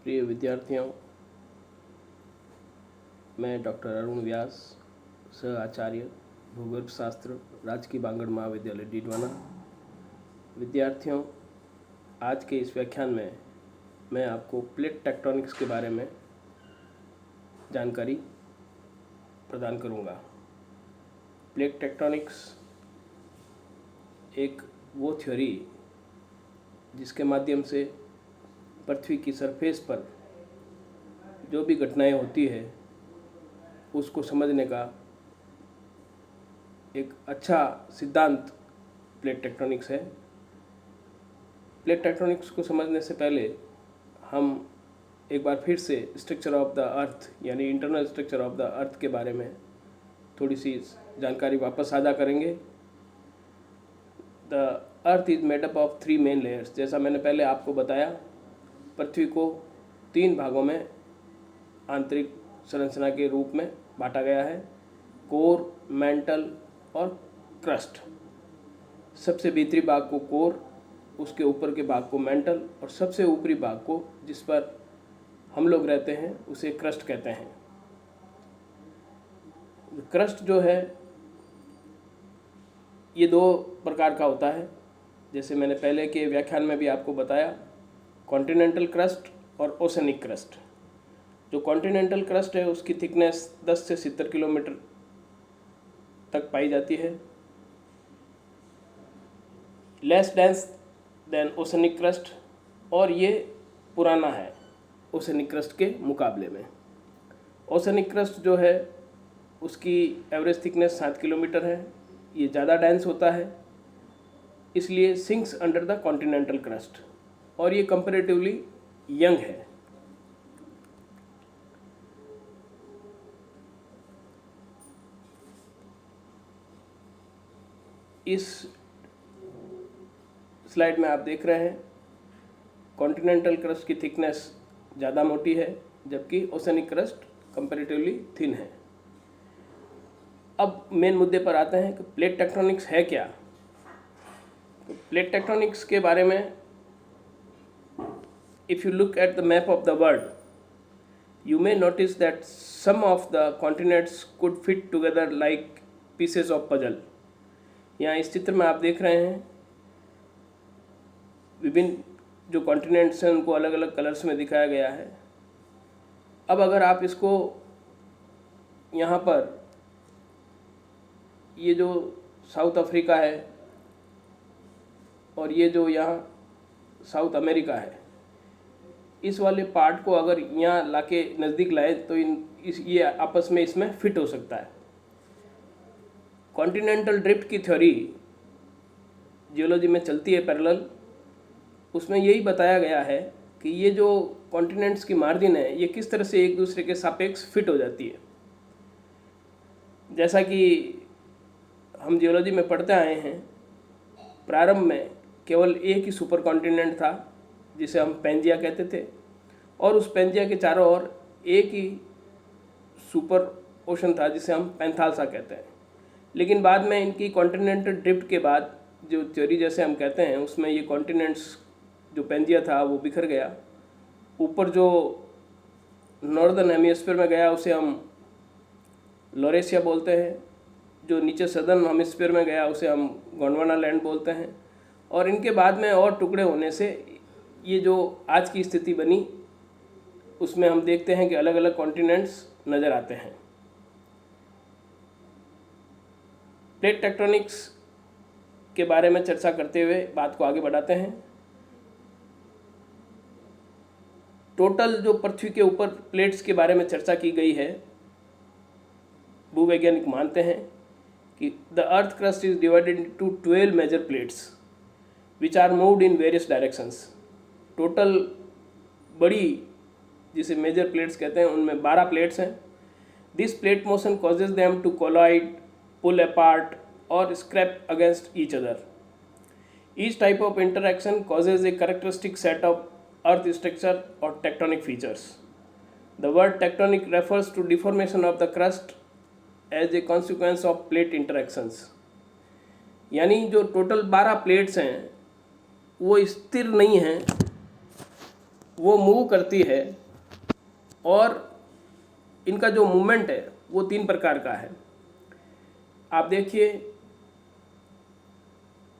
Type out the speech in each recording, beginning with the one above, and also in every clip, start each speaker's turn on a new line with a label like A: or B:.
A: प्रिय विद्यार्थियों, मैं डॉक्टर अरुण व्यास, सह आचार्य भूगर्भ शास्त्र, राजकीय बांगड़ महाविद्यालय डीडवाना। विद्यार्थियों, आज के इस व्याख्यान में मैं आपको प्लेट टेक्टोनिक्स के बारे में जानकारी प्रदान करूंगा। प्लेट टेक्टोनिक्स एक वो थ्योरी जिसके माध्यम से पृथ्वी की सरफेस पर जो भी घटनाएं होती है उसको समझने का एक अच्छा सिद्धांत प्लेट टेक्टोनिक्स है। प्लेट टेक्टोनिक्स को समझने से पहले हम एक बार फिर से स्ट्रक्चर ऑफ द अर्थ यानी इंटरनल स्ट्रक्चर ऑफ द अर्थ के बारे में थोड़ी सी जानकारी वापस साझा करेंगे। The earth is made up of 3 main layers. जैसा मैंने पहले आपको बताया, पृथ्वी को 3 भागों में आंतरिक संरचना के रूप में बांटा गया है: कोर, मैंटल और क्रस्ट। सबसे भीतरी भाग को कोर, उसके ऊपर के भाग को मैंटल और सबसे ऊपरी भाग को, जिस पर हम लोग रहते हैं, उसे क्रस्ट कहते हैं। क्रस्ट जो है ये 2 प्रकार का होता है। जैसे मैंने पहले के व्याख्यान में भी आपको बताया, कॉन्टिनेंटल क्रस्ट और ओशनिक क्रस्ट। जो कॉन्टिनेंटल क्रस्ट है उसकी थिकनेस 10 से 70 किलोमीटर तक पाई जाती है, less dense then oceanic crust, और ये पुराना है ओशनिक क्रस्ट के मुकाबले में। ओशनिक क्रस्ट जो है उसकी एवरेज थिकनेस 7 किलोमीटर है। ये ज़्यादा डेंस होता है, इसलिए sinks under the continental crust, और ये कंपैरेटिवली यंग है। इस स्लाइड में आप देख रहे हैं कॉन्टिनेंटल क्रस्ट की थिकनेस ज़्यादा मोटी है, जबकि ओशनिक क्रस्ट कंपैरेटिवली थिन है। अब मेन मुद्दे पर आते हैं कि प्लेट टेक्टोनिक्स है क्या। तो प्लेट टेक्टोनिक्स के बारे में, if you look at the map of the world, you may notice that some of the continents could fit together like pieces of puzzle। यहाँ इस चित्र में आप देख रहे हैं विभिन्न जो कॉन्टिनेंट्स हैं उनको अलग अलग कलर्स में दिखाया गया है। अब अगर आप इसको यहाँ पर, ये जो साउथ अफ्रीका है और ये जो यहाँ साउथ अमेरिका है, इस वाले पार्ट को अगर यहाँ लाके नज़दीक लाए तो ये आपस में इसमें फिट हो सकता है। कॉन्टिनेंटल ड्रिफ्ट की थ्योरी जियोलॉजी में चलती है पैरेलल। उसमें यही बताया गया है कि ये जो कॉन्टिनेंट्स की मार्जिन है ये किस तरह से एक दूसरे के सापेक्ष फिट हो जाती है। जैसा कि हम जियोलॉजी में पढ़ते आए हैं, प्रारंभ में केवल एक ही सुपर कॉन्टिनेंट था जिसे हम पेंजिया कहते थे, और उस पेंजिया के चारों ओर एक ही सुपर ओशन था जिसे हम पैंथालसा कहते हैं। लेकिन बाद में इनकी कॉन्टिनेंटल ड्रिफ्ट के बाद जो थ्योरी जैसे हम कहते हैं, उसमें ये कॉन्टिनेंट्स जो पेंजिया था वो बिखर गया। ऊपर जो नॉर्दर्न हेमिस्फीयर में गया उसे हम लोरेशिया बोलते हैं, जो नीचे सदर्न हेमिस्फीयर में गया उसे हम गोंडवाना लैंड बोलते हैं, और इनके बाद में और टुकड़े होने से ये जो आज की स्थिति बनी उसमें हम देखते हैं कि अलग अलग कॉन्टिनेंट्स नज़र आते हैं। प्लेट टेक्टोनिक्स के बारे में चर्चा करते हुए बात को आगे बढ़ाते हैं। टोटल जो पृथ्वी के ऊपर प्लेट्स के बारे में चर्चा की गई है, भूवैज्ञानिक मानते हैं कि the earth crust is divided into 12 major plates which are moved in various directions. Total बड़ी जिसे मेजर प्लेट्स कहते हैं उनमें 12 प्लेट्स हैं। This plate motion causes them to collide, pull apart और scrape against each other. Each type of interaction causes a characteristic set of earth structure और tectonic features. The word tectonic refers to deformation of the crust as a consequence of plate interactions. यानी जो total 12 plates हैं वो स्थिर नहीं हैं, वो move करती है और इनका जो मूवमेंट है वो 3 प्रकार का है। आप देखिए,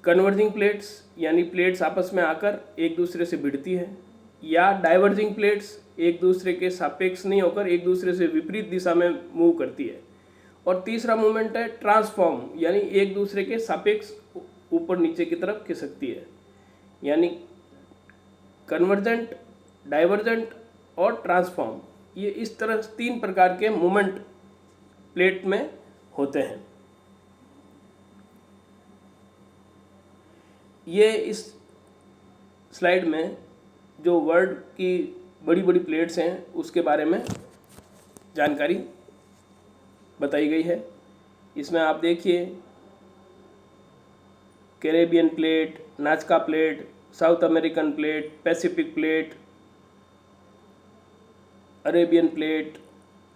A: कन्वर्जिंग प्लेट्स यानी प्लेट्स आपस में आकर एक दूसरे से भिड़ती है, या डाइवर्जिंग प्लेट्स एक दूसरे के सापेक्ष नहीं होकर एक दूसरे से विपरीत दिशा में मूव करती है। और तीसरा मूवमेंट है ट्रांसफॉर्म, यानी एक दूसरे के सापेक्ष ऊपर नीचे की तरफ खिसकती है। यानी कन्वर्जेंट, डाइवर्जेंट और ट्रांसफॉर्म, ये इस तरह 3 प्रकार के मूवमेंट प्लेट में होते हैं। ये इस स्लाइड में जो वर्ल्ड की बड़ी बड़ी प्लेट्स हैं उसके बारे में जानकारी बताई गई है। इसमें आप देखिए, Caribbean plate, Nazca plate, south American plate, Pacific plate, Arabian plate,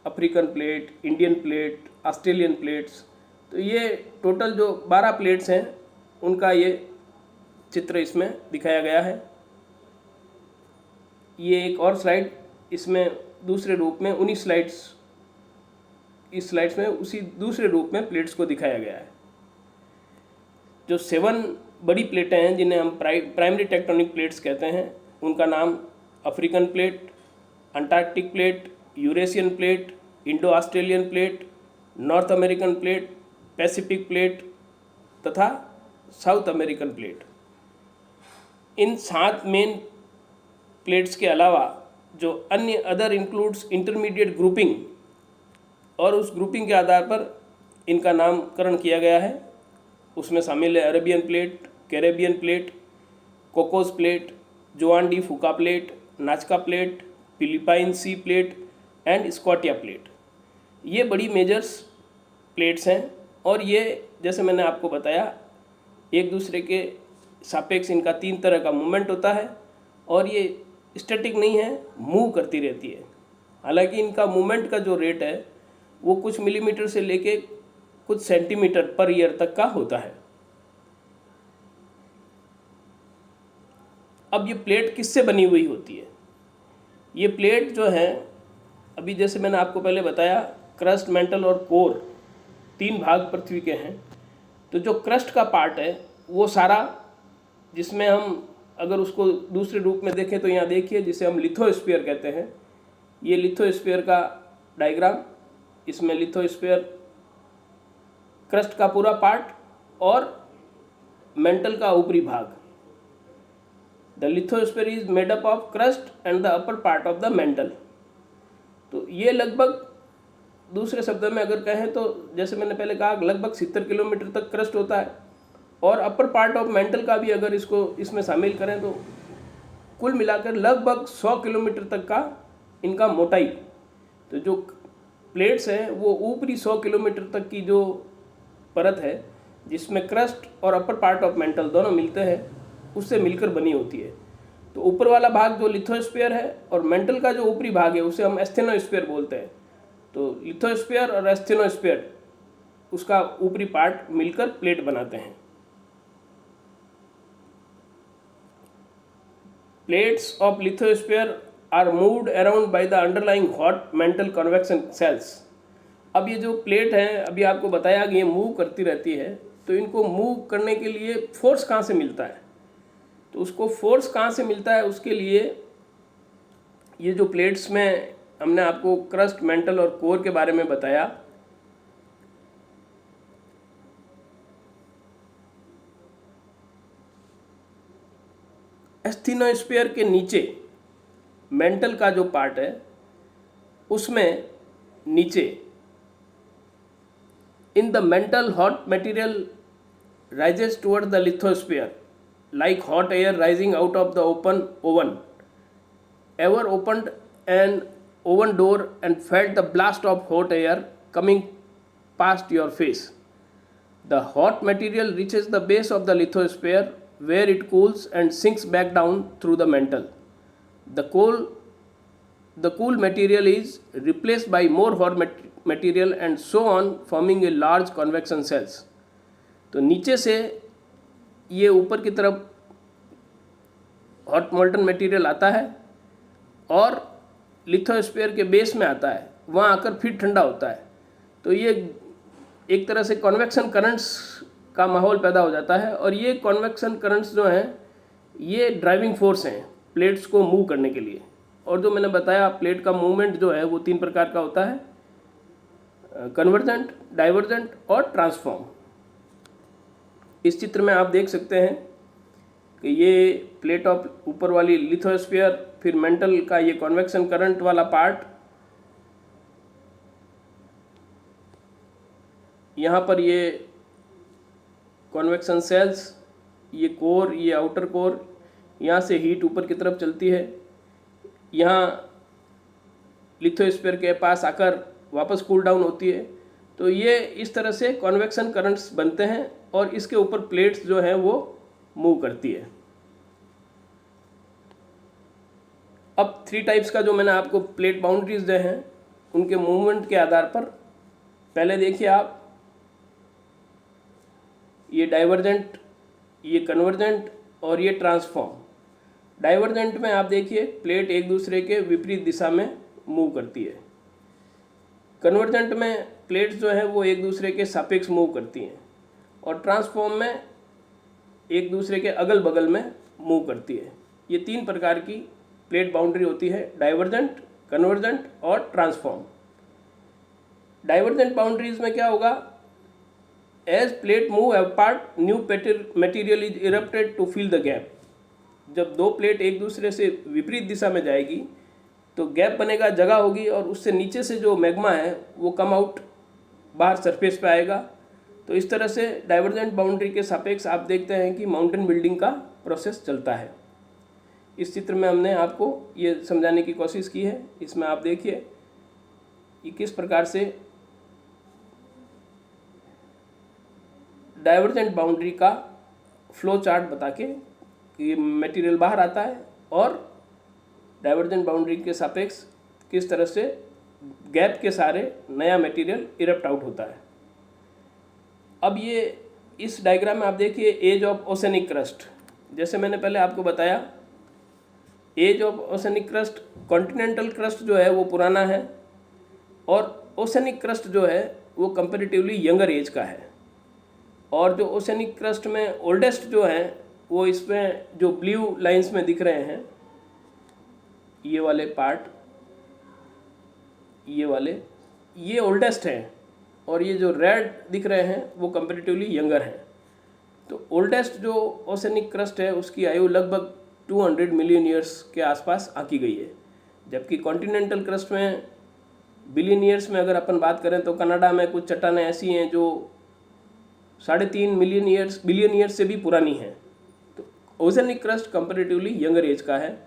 A: African plate, Indian plate, Australian plates. तो ये टोटल जो 12 प्लेट्स हैं उनका ये चित्र इसमें दिखाया गया है। ये एक और स्लाइड इसमें दूसरे रूप में इस स्लाइड्स में उसी दूसरे रूप में प्लेट्स को दिखाया गया है। जो 7 बड़ी प्लेटें हैं जिन्हें हम प्राइमरी टेक्टोनिक प्लेट्स कहते हैं, उनका नाम African plate, Antarctic plate, Eurasian plate, Indo Australian plate, north American plate, Pacific plate तथा साउथ अमेरिकन प्लेट। इन 7 मेन प्लेट्स के अलावा जो अन्य अदर इंक्लूड्स इंटरमीडिएट ग्रुपिंग, और उस ग्रुपिंग के आधार पर इनका नामकरण किया गया है। उसमें शामिल है Arabian plate, Caribbean plate, Cocos plate, Juan de Fuca plate, Nazca plate, Philippine sea plate and Scotia plate. ये बड़ी मेजर्स प्लेट्स हैं और ये जैसे मैंने आपको बताया एक दूसरे के सापेक्ष इनका 3 तरह का मूवमेंट होता है और ये स्टैटिक नहीं है, मूव करती रहती है। हालांकि इनका मूवमेंट का जो रेट है वो कुछ मिलीमीटर से लेके कुछ सेंटीमीटर पर ईयर तक का होता है। अब ये प्लेट किससे बनी हुई होती है? ये प्लेट जो है, अभी जैसे मैंने आपको पहले बताया, क्रस्ट, मेंटल और कोर 3 भाग पृथ्वी के हैं। तो जो क्रस्ट का पार्ट है वो सारा, जिसमें हम अगर उसको दूसरे रूप में देखें तो यहाँ देखिए, जिसे हम लिथोस्फीयर कहते हैं। ये लिथोस्फीयर का डायग्राम, इसमें लिथोस्फीयर क्रस्ट का पूरा पार्ट और मेंटल का ऊपरी भाग। The lithosphere is made up of crust and the upper part of the mental. तो ये लगभग, दूसरे शब्दों में अगर कहें तो जैसे मैंने पहले कहा, लगभग 70 किलोमीटर तक क्रस्ट होता है। और अपर पार्ट ऑफ मेंटल का भी अगर इसको इसमें शामिल करें तो कुल मिलाकर लगभग 100 किलोमीटर तक का इनका मोटाई। तो जो प्लेट्स हैं वो ऊपरी 100 किलोमीटर तक की जो परत है जिसमें क्रस्ट और अपर पार्ट ऑफ मेंटल दोनों मिलते हैं, उससे मिलकर बनी होती है। तो ऊपर वाला भाग जो लिथोस्फीयर है और मेंटल का जो ऊपरी भाग है उसे हम एस्थेनोस्फीयर बोलते हैं। तो लिथोस्फीयर और एस्थेनोस्फीयर, उसका ऊपरी पार्ट मिलकर प्लेट बनाते हैं। Plates of lithosphere are moved around by the underlying hot mantle convection cells. अब ये जो प्लेट है, अभी आपको बताया कि ये मूव करती रहती है, तो इनको मूव करने के लिए फोर्स कहाँ से मिलता है? तो उसको फोर्स कहाँ से मिलता है, उसके लिए ये जो प्लेट्स में हमने आपको क्रस्ट, मेंटल और कोर के बारे में बताया। एस्थेनोस्फीयर के नीचे मेंटल का जो पार्ट है उसमें नीचे in the mental hot material rises toward the lithosphere like hot air rising out of the open oven. Ever opened an oven door and felt the blast of hot air coming past your face? The hot material reaches the base of the lithosphere where it cools and sinks back down through the mantle. The cool material is replaced by more hot material and so on, forming a large convection cells. तो नीचे से ये ऊपर की तरफ hot molten material आता है और लिथोस्फीयर के बेस में आता है, वहाँ आकर फिर ठंडा होता है। तो ये एक तरह से कन्वेक्शन करंट्स का माहौल पैदा हो जाता है, और ये कन्वेक्शन करंट्स जो हैं ये ड्राइविंग फोर्स हैं प्लेट्स को मूव करने के लिए। और जो मैंने बताया प्लेट का मूवमेंट जो है वो 3 प्रकार का होता है, कन्वर्जेंट, डाइवर्जेंट और ट्रांसफॉर्म। इस चित्र में आप देख सकते हैं कि ये प्लेट ऑफ ऊपर वाली लिथोस्फीयर, फिर मेंटल का ये कन्वेक्शन करंट वाला पार्ट, यहाँ पर ये कन्वेक्शन सेल्स, ये कोर, ये आउटर कोर, यहाँ से हीट ऊपर की तरफ चलती है, यहाँ लिथोस्फीयर के पास आकर वापस कूल डाउन होती है। तो ये इस तरह से कन्वेक्शन करंट्स बनते हैं और इसके ऊपर प्लेट्स जो हैं वो मूव करती है। अब 3 टाइप्स का जो मैंने आपको प्लेट बाउंड्रीज दे हैं उनके मूवमेंट के आधार पर, पहले देखिए आप, ये डाइवर्जेंट, ये कन्वर्जेंट और ये ट्रांसफॉर्म। डाइवर्जेंट में आप देखिए प्लेट एक दूसरे के विपरीत दिशा में मूव करती है। कन्वर्जेंट में प्लेट्स जो है वो एक दूसरे के सापेक्ष मूव करती हैं, और ट्रांसफॉर्म में एक दूसरे के अगल बगल में मूव करती है। ये 3 प्रकार की प्लेट बाउंड्री होती है, डाइवर्जेंट, कन्वर्जेंट और ट्रांसफॉर्म। डाइवर्जेंट बाउंड्रीज में क्या होगा, as plate move apart new material is erupted to fill the gap. जब 2 प्लेट एक दूसरे से विपरीत दिशा में जाएगी तो गैप बनेगा, जगह होगी, और उससे नीचे से जो मैग्मा है वो कम आउट बाहर सरफेस पे आएगा। तो इस तरह से डाइवर्जेंट बाउंड्री के सापेक्ष आप देखते हैं कि माउंटेन बिल्डिंग का प्रोसेस चलता है। इस चित्र में हमने आपको ये समझाने की कोशिश की है। इसमें आप देखिए कि किस प्रकार से डाइवर्जेंट बाउंड्री का फ्लो चार्ट बता के ये मटेरियल बाहर आता है, और डाइवर्जेंट बाउंड्री के सापेक्ष किस तरह से गैप के सारे नया मटेरियल इरप्ट आउट होता है। अब ये इस डायग्राम में आप देखिए एज ऑफ ओशनिक क्रस्ट। जैसे मैंने पहले आपको बताया, age of oceanic crust, continental crust जो है वो पुराना है, और ओशनिक क्रस्ट जो है वो कंपैरेटिवली यंगर एज का है। और जो ओशनिक क्रस्ट में ओल्डेस्ट जो है वो इसमें जो ब्लू लाइंस में दिख रहे हैं, ये वाले पार्ट, ये वाले, ये ओल्डेस्ट हैं, और ये जो रेड दिख रहे हैं वो कंपैरेटिवली यंगर हैं। तो ओल्डेस्ट जो ओशनिक क्रस्ट है उसकी आयु लगभग 200 मिलियन ईयर्स के आसपास आंकी गई है, जबकि कॉन्टिनेंटल क्रस्ट में बिलियन ईयर्स में अगर अपन बात करें तो कनाडा में कुछ चट्टानें ऐसी हैं जो 3.5 बिलियन ईयर्स से भी पुरानी हैं। तो oceanic crust comparatively younger age का है।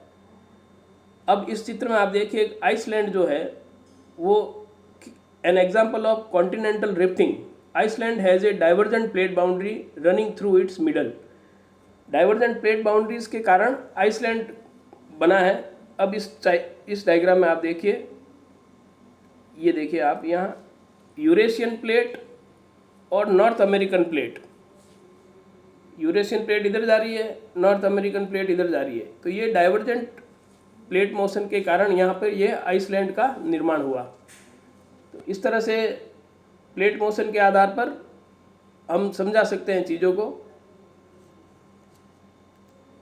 A: अब इस चित्र में आप देखिए आइसलैंड जो है वो an example of continental rifting. Iceland has a divergent plate boundary running through its middle. Divergent plate boundaries के कारण आइसलैंड बना है। अब इस डायग्राम में आप देखिए, ये देखिए आप, यहाँ यूरेशियन प्लेट और north American plate, Eurasian plate इधर जा रही है, नॉर्थ अमेरिकन प्लेट इधर जा रही है। तो ये डाइवर्जेंट प्लेट मोशन के कारण यहाँ पर ये आइसलैंड का निर्माण हुआ। तो इस तरह से प्लेट मोशन के आधार पर हम समझा सकते हैं चीज़ों को,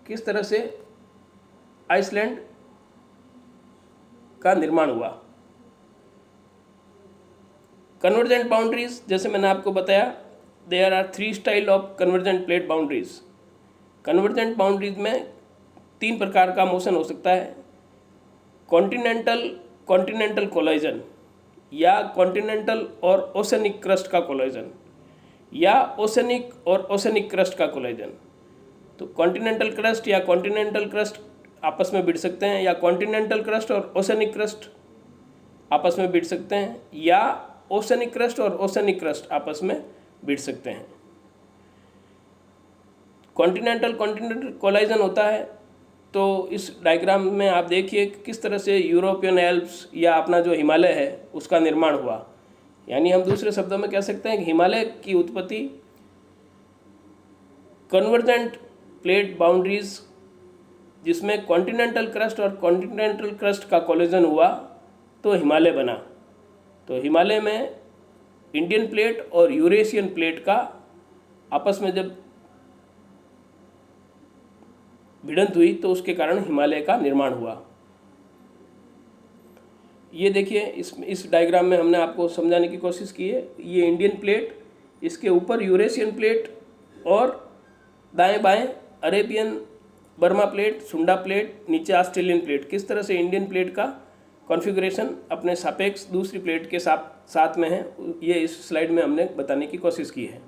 A: किस तरह से आइसलैंड का निर्माण हुआ। कन्वर्जेंट बाउंड्रीज, जैसे मैंने आपको बताया, there are 3 style of convergent plate boundaries. Convergent boundaries में 3 प्रकार का मोशन हो सकता है, कॉन्टिनेंटल कोलाइजन, या कॉन्टिनेंटल और ओशनिक क्रस्ट का कोलाइजन, या ओशनिक और ओशनिक क्रस्ट का कोलाइजन। तो कॉन्टिनेंटल क्रस्ट या कॉन्टिनेंटल क्रस्ट आपस में भिड़ सकते हैं, या कॉन्टिनेंटल क्रस्ट और ओशनिक क्रस्ट आपस में भिड़ सकते हैं, या ओशनिक क्रस्ट और ओशनिक क्रस्ट आपस में भिड़ सकते हैं। कॉन्टिनेंटल कोलाइजन होता है। तो इस डायग्राम में आप देखिए किस तरह से यूरोपियन एल्प्स या अपना जो हिमालय है उसका निर्माण हुआ। यानी हम दूसरे शब्दों में कह सकते हैं कि हिमालय की उत्पत्ति कन्वर्जेंट प्लेट बाउंड्रीज जिसमें कॉन्टिनेंटल क्रस्ट और कॉन्टिनेंटल क्रस्ट का कोलिजन हुआ तो हिमालय बना। तो हिमालय में इंडियन प्लेट और यूरेशियन प्लेट का आपस में जब भिड़ंत हुई तो उसके कारण हिमालय का निर्माण हुआ। ये देखिए, इस डायग्राम में हमने आपको समझाने की कोशिश की है। ये इंडियन प्लेट, इसके ऊपर यूरेशियन प्लेट और दाएं बाएं अरेबियन बर्मा प्लेट, सुंडा प्लेट, नीचे ऑस्ट्रेलियन प्लेट। किस तरह से इंडियन प्लेट का कॉन्फ़िगरेशन अपने सापेक्ष दूसरी प्लेट के साथ में है, ये इस स्लाइड में हमने बताने की कोशिश की है।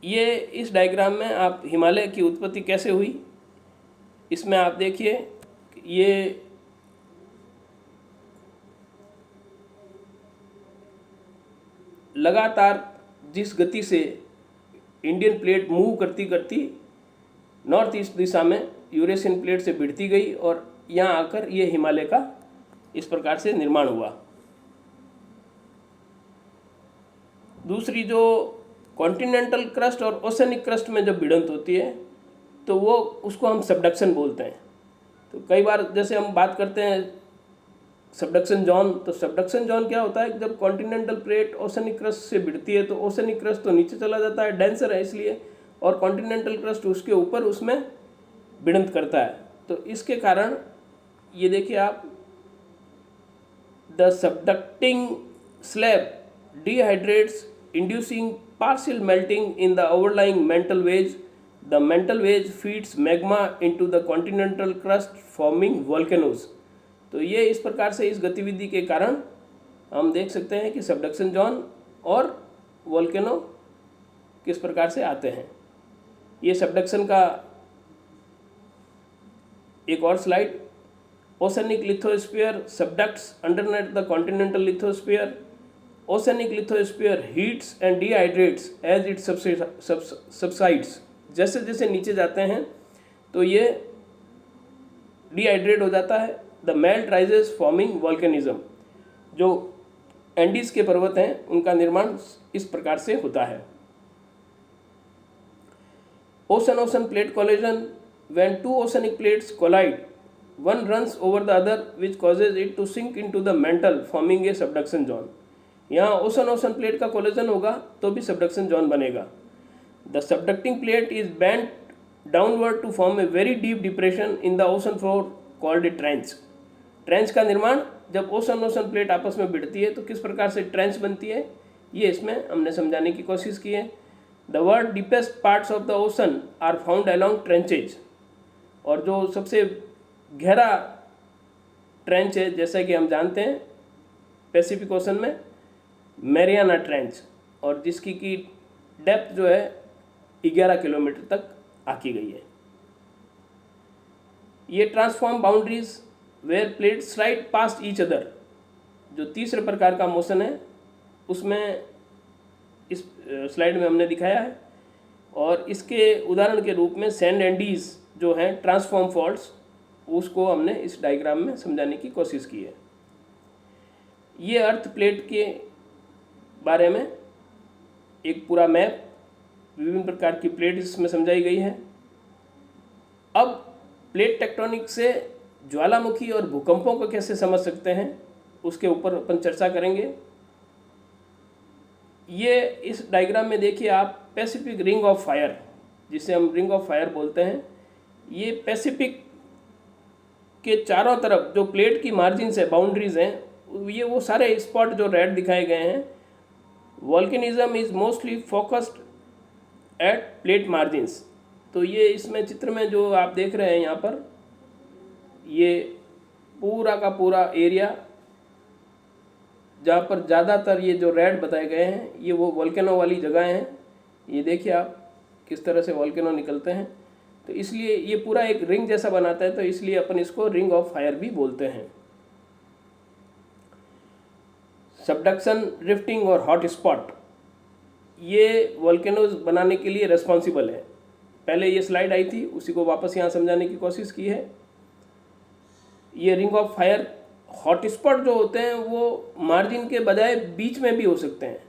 A: ये इस डायग्राम में आप हिमालय की उत्पत्ति कैसे हुई, इसमें आप देखिए, ये लगातार जिस गति से इंडियन प्लेट मूव करती करती नॉर्थ ईस्ट दिशा में यूरेशियन प्लेट से भिड़ती गई और यहाँ आकर ये हिमालय का इस प्रकार से निर्माण हुआ। दूसरी, जो कॉन्टिनेंटल क्रस्ट और ओशनिक क्रस्ट में जब भिड़ंत होती है तो वो उसको हम सबडक्शन बोलते हैं। तो कई बार जैसे हम बात करते हैं सबडक्शन जोन, तो सबडक्शन जोन क्या होता है, जब कॉन्टिनेंटल प्लेट ओशनिक क्रस्ट से भिड़ती है तो ओशनिक क्रस्ट तो नीचे चला जाता है, डेंसर है इसलिए, और कॉन्टिनेंटल क्रस्ट उसके ऊपर उसमें भिड़ंत करता है। तो इसके कारण ये देखिए आप, the subducting slab dehydrates inducing partial melting in the overlying mantle wedge. The mantle wedge feeds magma into the continental crust forming volcanoes. तो ये इस प्रकार से इस गतिविधि के कारण हम देख सकते हैं कि सबडक्शन जोन और वोल्केनो किस प्रकार से आते हैं। ये सबडक्शन का एक और slide, oceanic lithosphere subducts underneath the continental lithosphere. Oceanic lithosphere heats and dehydrates as it subsides. जैसे जैसे नीचे जाते हैं तो ये डिहाइड्रेट हो जाता है। The melt rises forming volcanism. जो एंडीज के पर्वत हैं उनका निर्माण इस प्रकार से होता है। Ocean ocean plate collision, when two oceanic plates collide, one runs over the other which causes it to sink into the mantle forming a subduction zone. यहाँ ओशन ओशन प्लेट का कोलिजन होगा तो भी सबडक्शन जोन बनेगा। The subducting plate is bent downward to form a very deep depression in the ocean floor called a trench. Trench का निर्माण जब ocean ocean plate आपस में भिड़ती है तो किस प्रकार से ट्रेंच बनती है, ये इसमें हमने समझाने की कोशिश की है। The world deepest parts of the ocean are found along trenches. और जो सबसे गहरा ट्रेंच है, जैसा कि हम जानते हैं पैसिफिक ओशन में मैरियाना ट्रेंच, और जिसकी की डेप्थ जो है 11 किलोमीटर तक आकी गई है। ये transform boundaries where plates slide past each other, जो तीसरे प्रकार का मोशन है उसमें इस स्लाइड में हमने दिखाया है। और इसके उदाहरण के रूप में सैंड एंडीज जो हैं ट्रांसफॉर्म फॉल्ट्स, उसको हमने इस डायग्राम में समझाने की कोशिश की है। ये अर्थ प्लेट के बारे में एक पूरा मैप, विभिन्न प्रकार की प्लेट इसमें समझाई गई है। अब प्लेट टेक्टोनिक से ज्वालामुखी और भूकंपों को कैसे समझ सकते हैं उसके ऊपर अपन चर्चा करेंगे। ये इस डायग्राम में देखिए आप, पैसिफिक रिंग ऑफ फायर, जिसे हम रिंग ऑफ फायर बोलते हैं, ये पैसिफिक के चारों तरफ जो प्लेट की मार्जिन्स है, बाउंड्रीज हैं, ये वो सारे स्पॉट जो रेड दिखाए गए हैं, volcanism is mostly focused eight plate margins. तो ये इसमें चित्र में जो आप देख रहे हैं यहाँ पर, ये पूरा का पूरा एरिया जहाँ पर ज़्यादातर ये जो रेड बताए गए हैं, ये वो वॉल्केनो वाली जगह हैं। ये देखिए आप किस तरह से वॉल्केनो निकलते हैं। तो इसलिए ये पूरा एक रिंग जैसा बनाता है, तो इसलिए अपन इसको रिंग ऑफ फायर भी बोलते हैं। सबडक्शन, रिफ्टिंग और हॉट स्पॉट, ये वॉल्केनोज बनाने के लिए रेस्पॉन्सिबल है। पहले ये स्लाइड आई थी, उसी को वापस यहाँ समझाने की कोशिश की है। ये ring of fire, hot spot जो होते हैं वो मार्जिन के बजाय बीच में भी हो सकते हैं।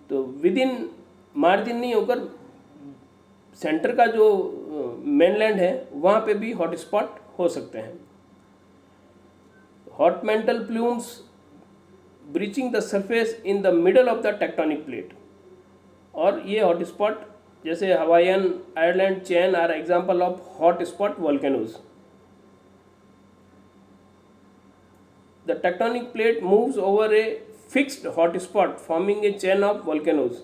A: तो विद इन मार्जिन नहीं होकर सेंटर का जो मेनलैंड है वहाँ पे भी हॉट स्पॉट हो सकते हैं। Hot mantle plumes breaching the surface in the middle of the tectonic plate, और ये हॉट स्पॉट जैसे Hawaiian island chain are example of hot spot volcanoes. The tectonic plate moves over a fixed hot spot forming a chain of volcanoes.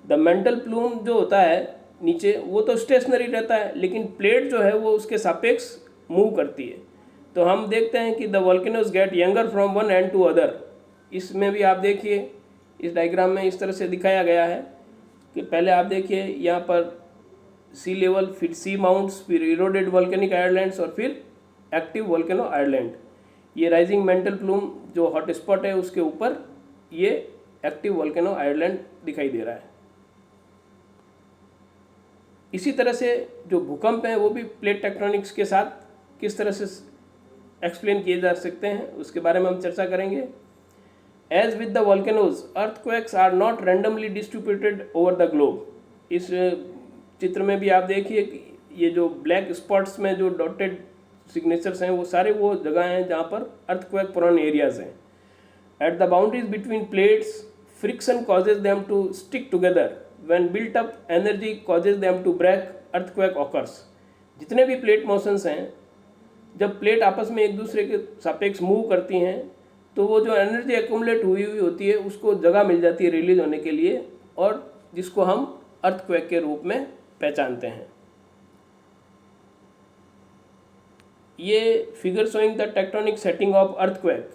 A: The mantle plume जो होता है नीचे वो तो stationery रहता है, लेकिन प्लेट जो है वो उसके सापेक्ष मूव करती है। तो हम देखते हैं कि the volcanoes get younger from one end to other. इसमें भी आप देखिए इस डायग्राम में इस तरह से दिखाया गया है कि पहले आप देखिए यहाँ पर सी लेवल, फिर सी माउंट्स, फिर इरोडेड वोल्केनिक आइलैंड्स और फिर एक्टिव वोल्केनो आइलैंड। ये राइजिंग मेंटल प्लूम जो हॉट स्पॉट है उसके ऊपर ये एक्टिव वोल्केनो आइलैंड दिखाई दे रहा है। इसी तरह से जो भूकंप हैं वो भी प्लेट टेक्टोनिक्स के साथ किस तरह से एक्सप्लेन किए जा सकते हैं उसके बारे में हम चर्चा करेंगे। As with the volcanoes earthquakes are not randomly distributed over the globe. इस चित्र में भी आप देखिए कि ये जो ब्लैक स्पॉट्स में जो डॉटेड सिग्नेचर्स हैं वो सारे वो जगह हैं जहाँ पर अर्थक्वेक प्रोन एरियाज हैं। At the boundaries between plates friction causes them to stick together. When built up energy causes them to break, earthquake occurs। जितने भी प्लेट मोशंस हैं, जब प्लेट आपस में एक दूसरे के सापेक्ष मूव करती हैं तो वो जो एनर्जी एक्यूमुलेट हुई होती है उसको जगह मिल जाती है रिलीज होने के लिए, और जिसको हम अर्थक्वेक के रूप में पहचानते हैं। ये figure showing the tectonic setting of earthquake.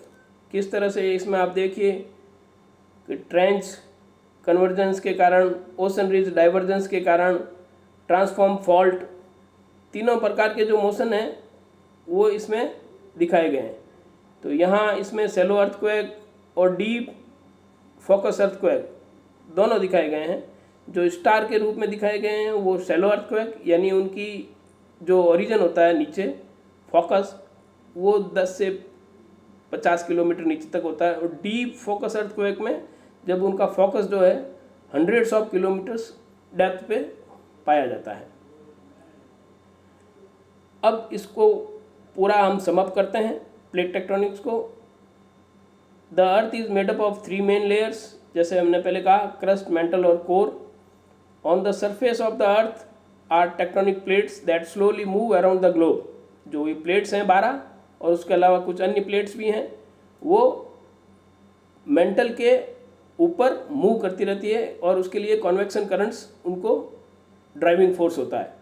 A: किस तरह से इसमें आप देखिए कि ट्रेंच कन्वर्जेंस के कारण, ओशन रिज डाइवर्जेंस के कारण, ट्रांसफॉर्म फॉल्ट, तीनों प्रकार के जो मोशन हैं वो इसमें दिखाए गए हैं। तो यहाँ इसमें सेलो अर्थक्वेक और डीप फोकस अर्थक्वेक दोनों दिखाए गए हैं। जो स्टार के रूप में दिखाए गए हैं वो सेलो अर्थक्वेक, यानी उनकी जो ओरिजिन होता है नीचे फोकस वो 10 से 50 किलोमीटर नीचे तक होता है, और डीप फोकस अर्थक्वेक में जब उनका फोकस जो है हंड्रेड्स ऑफ किलोमीटर्स डेप्थ पे पाया जाता है। अब इसको पूरा हम समअप करते हैं प्लेट टेक्टोनिक्स को। The earth is made up of 3 main layers, जैसे हमने पहले कहा, क्रस्ट, मेंटल और core. On the surface of the earth are tectonic plates that slowly move around the globe. जो ये प्लेट्स हैं 12 और उसके अलावा कुछ अन्य प्लेट्स भी हैं, वो मेंटल के ऊपर मूव करती रहती है और उसके लिए कॉन्वेक्शन करंट्स उनको ड्राइविंग फोर्स होता है।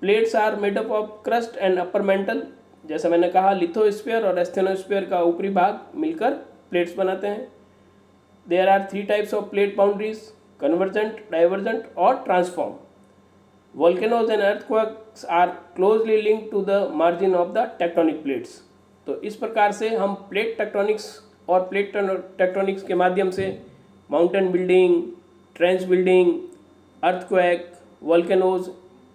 A: Plates are made up of crust and upper mantle. जैसा मैंने कहा, लिथोस्फीयर और एस्थेनोस्फीयर का ऊपरी भाग मिलकर प्लेट्स बनाते हैं। There are 3 types of plate boundaries, convergent, divergent और transform. Volcanoes and earthquakes are closely linked to the margin of the tectonic plates. तो इस प्रकार से हम प्लेट टेक्टोनिक्स और प्लेट टेक्टोनिक्स के माध्यम से mountain building, trench building, earthquake, volcanoes,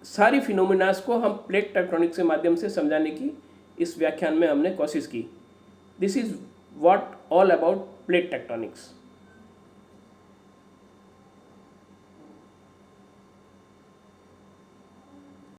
A: सारी फिनोमिनास को हम प्लेट टेक्टोनिक्स के माध्यम से समझाने की इस व्याख्यान में हमने कोशिश की। This is what all about plate tectonics.